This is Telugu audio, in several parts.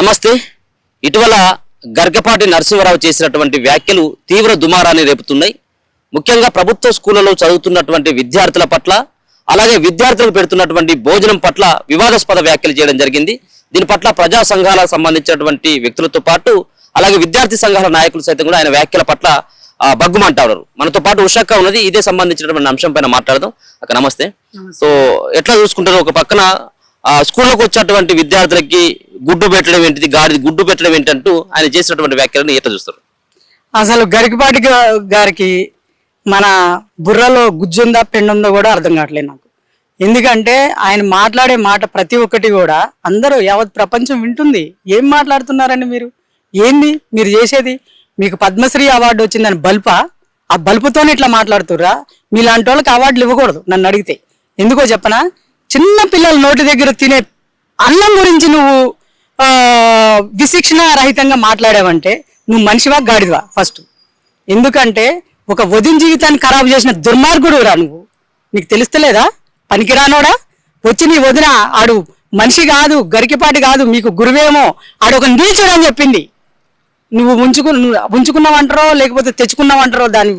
నమస్తే. ఇటీవల గరికపాటి నరసింహారావు చేసినటువంటి వ్యాఖ్యలు తీవ్ర దుమారాన్ని రేపుతున్నాయి. ముఖ్యంగా ప్రభుత్వ స్కూళ్లలో చదువుతున్నటువంటి విద్యార్థుల పట్ల, అలాగే విద్యార్థులకు పెడుతున్నటువంటి భోజనం పట్ల వివాదాస్పద వ్యాఖ్యలు చేయడం జరిగింది. దీని పట్ల ప్రజా సంఘాలకు సంబంధించినటువంటి వ్యక్తులతో పాటు అలాగే విద్యార్థి సంఘాల నాయకులు సైతం కూడా ఆయన వ్యాఖ్యల పట్ల బగ్గుమంటారు. మనతో పాటు ఉషాక్క ఉన్నది, ఇదే సంబంధించినటువంటి అంశం పైన మాట్లాడదాం. అక్క నమస్తే. సో ఎట్లా చూసుకుంటారు, ఒక పక్కన స్కూల్లోకి వచ్చేటువంటి విద్యార్థులకి గుడ్డు పెట్టడం ఏంటిది, గుడ్డు పెట్టడం ఏంటంటూ ఆయన చేసినటువంటి వ్యాఖ్యలను ఎట్లా చూస్తారు? అసలు గరికపాటి గారికి మన బుర్రలో గుజ్జుందా పెండుందో కూడా అర్థం కావట్లేదు నాకు. ఎందుకంటే ఆయన మాట్లాడే మాట ప్రతి ఒక్కటి కూడా అందరూ యావత్ ప్రపంచం వింటుంది. ఏం మాట్లాడుతున్నారండి మీరు? ఏంది మీరు చేసేది? మీకు పద్మశ్రీ అవార్డు వచ్చిందని బల్పా? ఆ బల్పుతోనే ఇట్లా మాట్లాడుతుర్రా? మీలాంటి వాళ్ళకి అవార్డులు ఇవ్వకూడదు నన్ను అడిగితే. ఎందుకో చెప్పనా? చిన్న పిల్లల నోటి దగ్గర తినే అన్నం గురించి నువ్వు విశిక్షణ రహితంగా మాట్లాడావంటే నువ్వు మనిషివా గాడివా ఫస్ట్? ఎందుకంటే ఒక వదిన జీవితాన్ని ఖరాబు చేసిన దుర్మార్గుడు రా నువ్వు. నీకు తెలుస్తలేదా? పనికిరానోడా వచ్చి నీ వదిన ఆడు మనిషి కాదు, గరికపాటి కాదు, మీకు గురువేమో, ఆడు ఒక నీచుడు అని చెప్పింది. నువ్వు ఉంచుకున్నావంటారో లేకపోతే తెచ్చుకున్నావంటారో దాని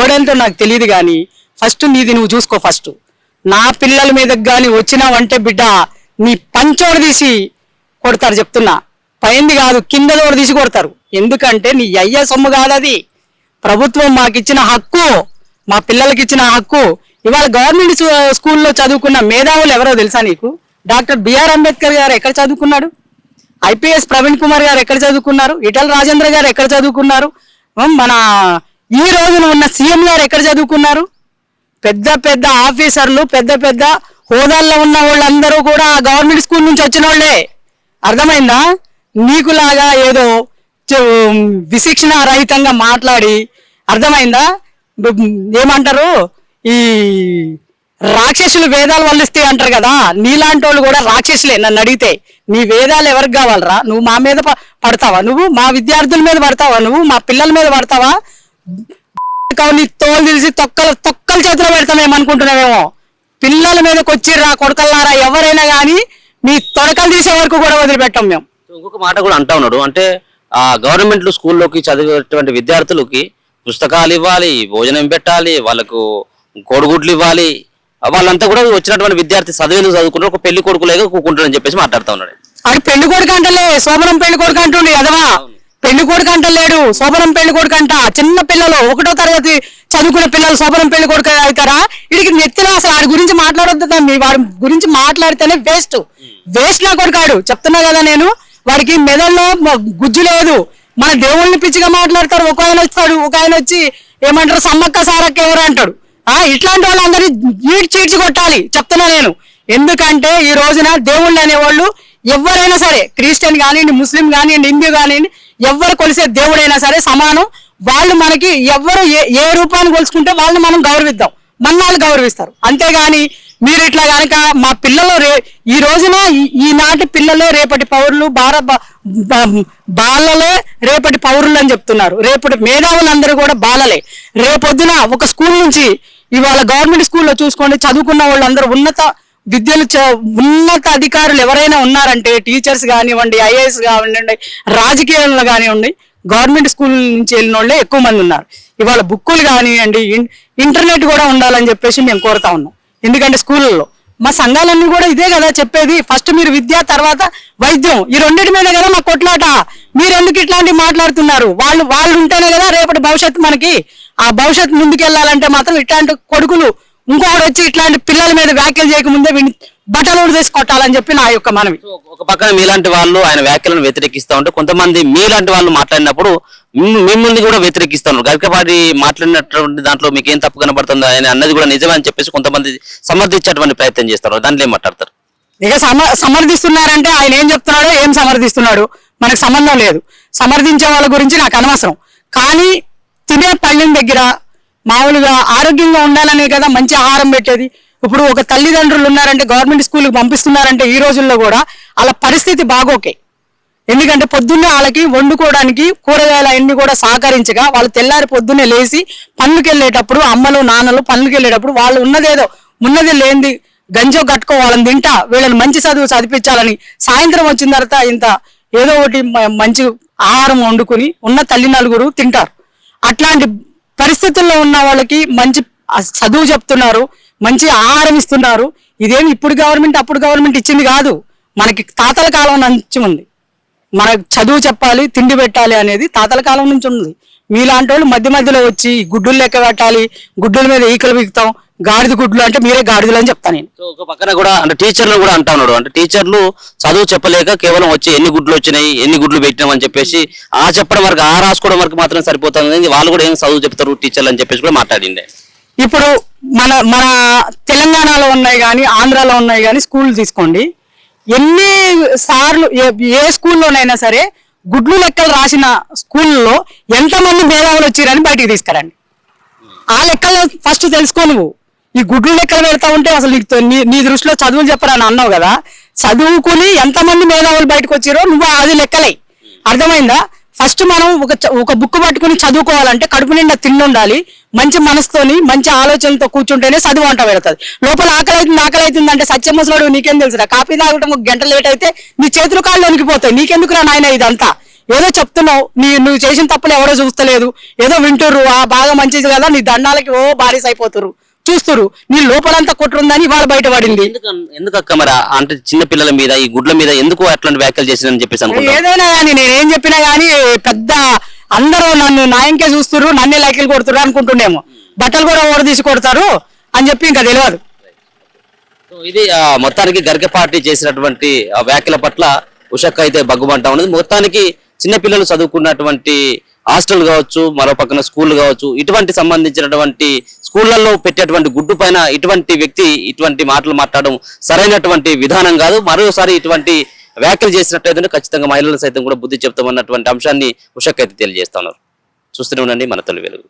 ఓడేంటో నాకు తెలియదు, కానీ ఫస్ట్ నీది నువ్వు చూసుకో. ఫస్ట్ నా పిల్లల మీదకి కానీ వచ్చినావంటే బిడ్డ నీ పంచోడు తీసి కొడతారు చెప్తున్నా. పైంది కాదు కిందదోడు తీసి కొడతారు. ఎందుకంటే నీ అయ్య సొమ్ము కాదు అది. ప్రభుత్వం మాకు ఇచ్చిన హక్కు, మా పిల్లలకి ఇచ్చిన హక్కు. ఇవాళ గవర్నమెంట్ స్కూల్లో చదువుకున్న మేధావులు ఎవరో తెలుసా నీకు? డాక్టర్ బిఆర్ అంబేద్కర్ గారు ఎక్కడ చదువుకున్నాడు? ఐపీఎస్ ప్రవీణ్ కుమార్ గారు ఎక్కడ చదువుకున్నారు? ఈటల రాజేంద్ర గారు ఎక్కడ చదువుకున్నారు? మన ఈ రోజున ఉన్న సీఎం గారు ఎక్కడ చదువుకున్నారు? పెద్ద పెద్ద ఆఫీసర్లు, పెద్ద పెద్ద హోదాల్లో ఉన్న వాళ్ళందరూ కూడా ఆ గవర్నమెంట్ స్కూల్ నుంచి వచ్చిన వాళ్ళే. అర్థమైందా? నీకులాగా ఏదో విశిక్షణ రహితంగా మాట్లాడి, అర్థమైందా? ఏమంటారు, ఈ రాక్షసులు వేదాలు వల్లిస్తే అంటారు కదా, నీలాంటి వాళ్ళు కూడా రాక్షసులే నన్ను అడిగితే. నీ వేదాలు ఎవరికి కావాలరా? నువ్వు మా మీద పడతావా? నువ్వు మా విద్యార్థుల మీద పడతావా? నువ్వు మా పిల్లల మీద పడతావా? నీ తోలు తెలిసి తొక్కల చేతిలో పెడతామేమనుకుంటున్నావేమో. పిల్లల మీదకి వచ్చిర్రా కొడకల్లారా ఎవరైనా కానీ మీ తొడకలు తీసే వరకు కూడా వదిలిపెట్టాం మేము. ఇంకొక మాట కూడా అంటా ఉన్నాడు, అంటే గవర్నమెంట్ స్కూల్లోకి చదివేటువంటి విద్యార్థులకి పుస్తకాలు ఇవ్వాలి, భోజనం పెట్టాలి, వాళ్ళకు కోడిగుడ్లు ఇవ్వాలి. వాళ్ళంతా కూడా వచ్చినటువంటి విద్యార్థి చదువుకుంటారు, ఒక పెళ్లి కొడుకులేగా కూకుంటారని చెప్పేసి మాట్లాడుతూ ఉన్నాడు. అది పెళ్లి కొడుకు అంటలే, శోభనం పెళ్లి కొడుకు అంటుండే అదవా. పెళ్లి కొడుకు అంటలేడు, శోభనం పెళ్లి కొడుకు అంట. చిన్న పిల్లలు 1వ తరగతి చదువుకునే పిల్లలు శోభనం పెళ్లి కొడుకు అవుతారా? వీడికి నెత్తిలో అసలు వాడి గురించి మాట్లాడొద్దు. వాడి గురించి మాట్లాడితేనే వేస్ట్ నా కొడుకాడు. చెప్తున్నా కదా నేను, వాడికి మెదడులో గుజ్జు లేదు. మన దేవుళ్ళని పిచ్చిగా మాట్లాడతారు. ఒక ఆయన వస్తాడు, ఒక ఆయన వచ్చి ఏమంటారు సమ్మక్క సారక్క ఎవరు అంటాడు. ఇట్లాంటి వాళ్ళందరినీ చీడ్చి కొట్టాలి చెప్తున్నా నేను. ఎందుకంటే ఈ రోజున దేవుళ్ళు అనేవాళ్ళు ఎవరైనా సరే, క్రిస్టియన్ కానివ్వండి, ముస్లిం కానివ్వండి, హిందూ కానివ్వండి, ఎవరు కొలిసే దేవుడైనా సరే సమానం. వాళ్ళు మనకి ఎవరు ఏ రూపాన్ని కొలుచుకుంటే వాళ్ళని మనం గౌరవిద్దాం, మన్నాళ్ళు గౌరవిస్తారు. అంతేగాని మీరు ఇట్లా కనుక మా పిల్లలు ఈ రోజున ఈనాటి పిల్లలే రేపటి పౌరులు, బాలలే రేపటి పౌరులు అని చెప్తున్నారు. రేపటి మేధావులందరూ కూడా బాలలే. రేపొద్దున ఒక స్కూల్ నుంచి ఇవాళ గవర్నమెంట్ స్కూల్లో చూసుకోండి, చదువుకున్న వాళ్ళందరూ ఉన్నత అధికారులు ఎవరైనా ఉన్నారంటే టీచర్స్ కానివ్వండి, ఐఏఎస్ కానివ్వండి, రాజకీయాల్లో కానివ్వండి, గవర్నమెంట్ స్కూల్ నుంచి వెళ్ళిన వాళ్ళే ఎక్కువ మంది ఉన్నారు. ఇవాళ బుక్కులు కానివ్వండి, ఇంటర్నెట్ కూడా ఉండాలని చెప్పేసి మేము కోరుతా ఉన్నాం. ఎందుకంటే స్కూళ్ళలో మా సంఘాలన్నీ కూడా ఇదే కదా చెప్పేది. ఫస్ట్ మీరు విద్య, తర్వాత వైద్యం, ఈ రెండింటి మీద కదా మా కొట్లాట. మీరు ఎందుకు ఇట్లాంటివి మాట్లాడుతున్నారు? వాళ్ళు ఉంటేనే కదా రేపటి భవిష్యత్తు మనకి. ఆ భవిష్యత్తు ముందుకెళ్లాలంటే మాత్రం ఇట్లాంటి కొడుకులు ఇంకొకటి వచ్చి ఇట్లాంటి పిల్లల మీద వ్యాఖ్యలు చేయకముందే బట్టలు తీసి కొట్టాలని చెప్పి నా యొక్క మనవి. ఒక పక్కన మీలాంటి వాళ్ళు ఆయన వ్యాఖ్యలను వ్యతిరేకిస్తూ ఉంటే, కొంతమంది మీలాంటి వాళ్ళు మాట్లాడినప్పుడు మిమ్మల్ని కూడా వ్యతిరేకిస్తూ ఉన్నారు. గరికపాటి మాట్లాడినటువంటి దాంట్లో మీకు ఏం తప్పు కనబడుతుందో ఆయన అన్నది కూడా నిజమే అని చెప్పేసి కొంతమంది సమర్థించేటువంటి ప్రయత్నం చేస్తారు. దాంట్లో ఏం మాట్లాడతారు? ఇక సమర్థిస్తున్నారంటే ఆయన ఏం చెప్తున్నాడో, ఏం సమర్థిస్తున్నాడు మనకు సంబంధం లేదు. సమర్థించే వాళ్ళ గురించి నాకు అనవసరం. కానీ తినే పళ్ళెం దగ్గర మామూలుగా ఆరోగ్యంగా ఉండాలనే కదా మంచి ఆహారం పెట్టేది. ఇప్పుడు ఒక తల్లిదండ్రులు ఉన్నారంటే గవర్నమెంట్ స్కూల్కి పంపిస్తున్నారంటే ఈ రోజుల్లో కూడా వాళ్ళ పరిస్థితి బాగోకే. ఎందుకంటే పొద్దున్నే వాళ్ళకి వండుకోవడానికి కూరగాయలు అన్ని కూడా సహకరించగా వాళ్ళు తెల్లారి పొద్దున్నే లేచి పనులకు వెళ్ళేటప్పుడు, అమ్మలు నాన్నలు పనులకు వెళ్ళేటప్పుడు వాళ్ళు ఉన్నదేదో ఉన్నది లేనిది గంజో కట్టుకోవాలని తింటా వీళ్ళని మంచి చదువు చదివించాలని సాయంత్రం వచ్చిన తర్వాత ఇంత ఏదో ఒకటి మంచి ఆహారం వండుకుని ఉన్న తల్లి నలుగురు తింటారు. అట్లాంటి పరిస్థితుల్లో ఉన్న వాళ్ళకి మంచి చదువు చెప్తున్నారు, మంచి ఆహారం ఇస్తున్నారు. ఇదేమి ఇప్పుడు గవర్నమెంట్ అప్పుడు గవర్నమెంట్ ఇచ్చింది కాదు, మనకి తాతల కాలం నుంచి ఉంది. మనకు చదువు చెప్పాలి, తిండి పెట్టాలి అనేది తాతల కాలం నుంచి ఉంది. మీలాంటి వాళ్ళు మధ్య మధ్యలో వచ్చి గుడ్డులు లెక్క పెట్టాలి, గుడ్డుల మీద ఈకలు బిగుతాం, గాడిద గుడ్లు అంటే మీరే గాడిదలు అని చెప్తాను నేను. సో ఒక పక్కన కూడా అంటే టీచర్లు కూడా అంటా ఉన్నాడు, అంటే టీచర్లు చదువు చెప్పలేక కేవలం వచ్చి ఎన్ని గుడ్లు వచ్చినాయి, ఎన్ని గుడ్లు పెట్టినాం అని చెప్పేసి ఆ చెప్పడం వరకు, ఆ రాసుకోవడం వరకు మాత్రం సరిపోతుంది, వాళ్ళు కూడా ఏం చదువు చెప్తారు టీచర్లు అని చెప్పేసి కూడా మాట్లాడింది. ఇప్పుడు మన మన తెలంగాణలో ఉన్నాయి కానీ ఆంధ్రాలో ఉన్నాయి కానీ స్కూల్ తీసుకోండి, ఎన్ని సార్లు ఏ స్కూల్లోనైనా సరే గుడ్లు లెక్కలు రాసిన స్కూల్లో ఎంతమంది మేధావులు వచ్చారని బయటికి తీసుకురండి. ఆ లెక్కలు ఫస్ట్ తెలుసుకో. నువ్వు ఈ గుడ్లు లెక్కలు పెడతా ఉంటే అసలు నీకు నీ దృష్టిలో చదువులు చెప్పరని అన్నావు కదా, చదువుకుని ఎంతమంది మేధావులు బయటకు వచ్చారో నువ్వు అది లెక్కలే. అర్థమైందా? ఫస్ట్ మనం ఒక బుక్ పట్టుకుని చదువుకోవాలంటే కడుపు నిండా తిండి ఉండాలి, మంచి మనసుతోని మంచి ఆలోచనలతో కూర్చుంటేనే చదువు అంట పెడతాది. లోపల ఆకలి అవుతుంది అంటే సత్యమసలాడు నీకేం తెలుసురా, కాఫీ తాగటం ఒక గంట లేట్ అయితే నీ చేతులు కాళ్ళు వణికిపోతాయి. నీకెందుకురా నాయన ఇదంతా? ఏదో చెప్తున్నావు, నువ్వు చేసిన తప్పులు ఎవరో చూస్తలేదు, ఏదో వింటుర్రు, బాగా మంచిది కదా నీ దండాలకి బారిస్ అయిపోతురు, చూస్తురు. నీ లోపలంతా కుట్రుందని ఇవాళ బయటపడింది. ఎందుకక్క మరి అంటే చిన్న పిల్లల మీద ఈ గుడ్ల మీద ఎందుకు అట్లాంటి వ్యాఖ్యలు చేసిందని చెప్పేసి అనుకుంటా. ఏదైనా కానీ నేనేం చెప్పినా గానీ పెద్ద అందరూ నన్ను నాయంకే చూస్తుర్రు, నన్నే లైకిలు కొడుతుర్రు అనుకుంటుండేమో, బట్టలు కూడా ఓడదీసి కొడతారు అని చెప్పి ఇంకా తెలియదు. ఇది మొత్తానికి గరికపాటి చేసినటువంటి వ్యాఖ్యల పట్ల ఉషక్క అయితే బగ్గుమంటా ఉన్నది. మొత్తానికి చిన్నపిల్లలు చదువుకున్నటువంటి హాస్టల్ కావచ్చు, మరో పక్కన స్కూల్ కావచ్చు, ఇటువంటి సంబంధించినటువంటి స్కూళ్లలో పెట్టేటువంటి గుడ్డు పైన ఇటువంటి వ్యక్తి ఇటువంటి మాటలు మాట్లాడడం సరైనటువంటి విధానం కాదు. మరోసారి ఇటువంటి వ్యాఖ్యలు చేసినట్లయితే ఖచ్చితంగా మహిళలు సైతం కూడా బుద్ధి చెప్తామన్నటువంటి అంశాన్ని ఉషక్క అయితే తెలియజేస్తున్నారు. చూస్తూనే ఉండండి మన తొలి వెలుగు.